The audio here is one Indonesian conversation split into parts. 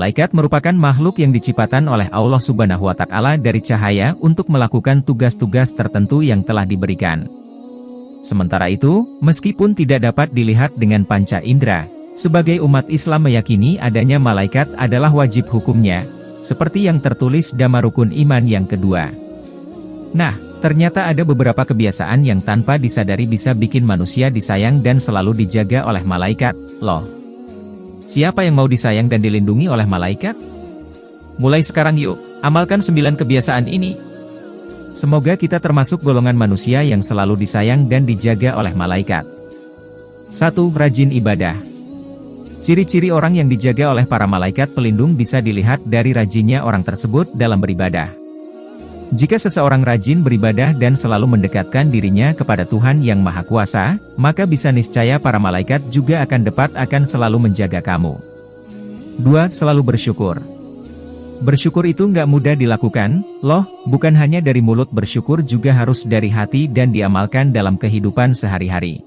Malaikat merupakan makhluk yang diciptakan oleh Allah Subhanahu wa Ta'ala dari cahaya untuk melakukan tugas-tugas tertentu yang telah diberikan. Sementara itu, meskipun tidak dapat dilihat dengan panca indera, sebagai umat Islam meyakini adanya malaikat adalah wajib hukumnya, seperti yang tertulis dalam rukun iman yang kedua. Nah, ternyata ada beberapa kebiasaan yang tanpa disadari bisa bikin manusia disayang dan selalu dijaga oleh malaikat, loh. Siapa yang mau disayang dan dilindungi oleh malaikat? Mulai sekarang yuk, amalkan 9 kebiasaan ini. Semoga kita termasuk golongan manusia yang selalu disayang dan dijaga oleh malaikat. 1. Rajin ibadah. Ciri-ciri orang yang dijaga oleh para malaikat pelindung bisa dilihat dari rajinnya orang tersebut dalam beribadah. Jika seseorang rajin beribadah dan selalu mendekatkan dirinya kepada Tuhan yang Maha Kuasa, maka bisa niscaya para malaikat juga akan selalu menjaga kamu. 2. Selalu bersyukur. Bersyukur itu nggak mudah dilakukan, loh, bukan hanya dari mulut bersyukur juga harus dari hati dan diamalkan dalam kehidupan sehari-hari.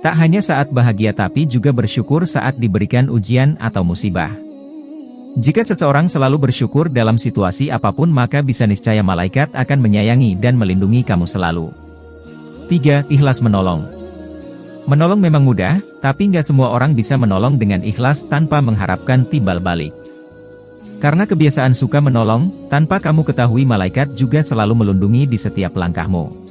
Tak hanya saat bahagia tapi juga bersyukur saat diberikan ujian atau musibah. Jika seseorang selalu bersyukur dalam situasi apapun maka bisa niscaya malaikat akan menyayangi dan melindungi kamu selalu. 3. Ikhlas menolong. Menolong memang mudah, tapi nggak semua orang bisa menolong dengan ikhlas tanpa mengharapkan timbal balik. Karena kebiasaan suka menolong, tanpa kamu ketahui malaikat juga selalu melindungi di setiap langkahmu.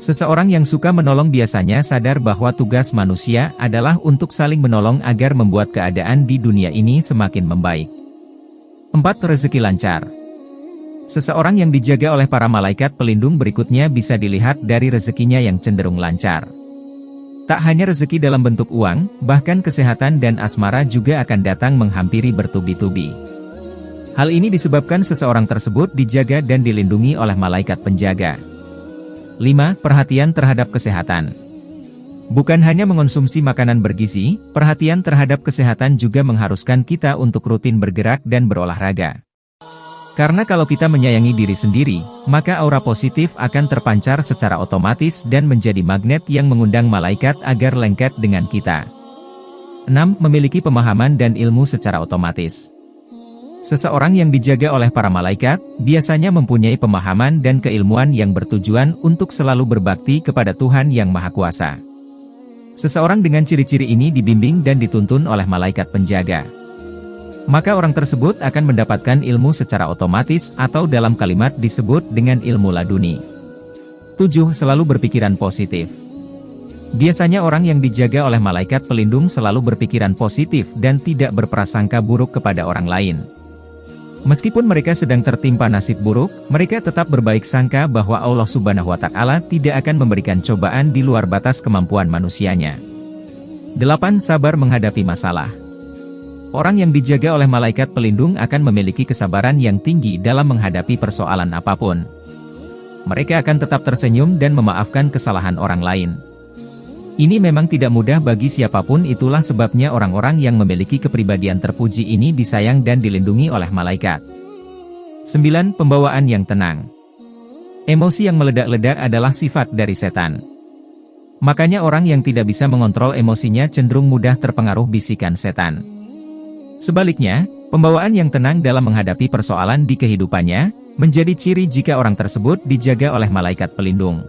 Seseorang yang suka menolong biasanya sadar bahwa tugas manusia adalah untuk saling menolong agar membuat keadaan di dunia ini semakin membaik. 4. Rezeki lancar. Seseorang yang dijaga oleh para malaikat pelindung berikutnya bisa dilihat dari rezekinya yang cenderung lancar. Tak hanya rezeki dalam bentuk uang, bahkan kesehatan dan asmara juga akan datang menghampiri bertubi-tubi. Hal ini disebabkan seseorang tersebut dijaga dan dilindungi oleh malaikat penjaga. 5. Perhatian terhadap kesehatan. Bukan hanya mengonsumsi makanan bergizi, perhatian terhadap kesehatan juga mengharuskan kita untuk rutin bergerak dan berolahraga. Karena kalau kita menyayangi diri sendiri, maka aura positif akan terpancar secara otomatis dan menjadi magnet yang mengundang malaikat agar lengket dengan kita. 6. Memiliki pemahaman dan ilmu secara otomatis. Seseorang yang dijaga oleh para malaikat, biasanya mempunyai pemahaman dan keilmuan yang bertujuan untuk selalu berbakti kepada Tuhan yang Maha Kuasa. Seseorang dengan ciri-ciri ini dibimbing dan dituntun oleh malaikat penjaga. Maka orang tersebut akan mendapatkan ilmu secara otomatis atau dalam kalimat disebut dengan ilmu laduni. 7. Selalu berpikiran positif. Biasanya orang yang dijaga oleh malaikat pelindung selalu berpikiran positif dan tidak berprasangka buruk kepada orang lain. Meskipun mereka sedang tertimpa nasib buruk, mereka tetap berbaik sangka bahwa Allah Subhanahu wa Ta'ala tidak akan memberikan cobaan di luar batas kemampuan manusianya. 8. Sabar menghadapi masalah. Orang yang dijaga oleh malaikat pelindung akan memiliki kesabaran yang tinggi dalam menghadapi persoalan apapun. Mereka akan tetap tersenyum dan memaafkan kesalahan orang lain. Ini memang tidak mudah bagi siapapun, itulah sebabnya orang-orang yang memiliki kepribadian terpuji ini disayang dan dilindungi oleh malaikat. 9. Pembawaan yang tenang. Emosi yang meledak-ledak adalah sifat dari setan. Makanya orang yang tidak bisa mengontrol emosinya cenderung mudah terpengaruh bisikan setan. Sebaliknya, pembawaan yang tenang dalam menghadapi persoalan di kehidupannya, menjadi ciri jika orang tersebut dijaga oleh malaikat pelindung.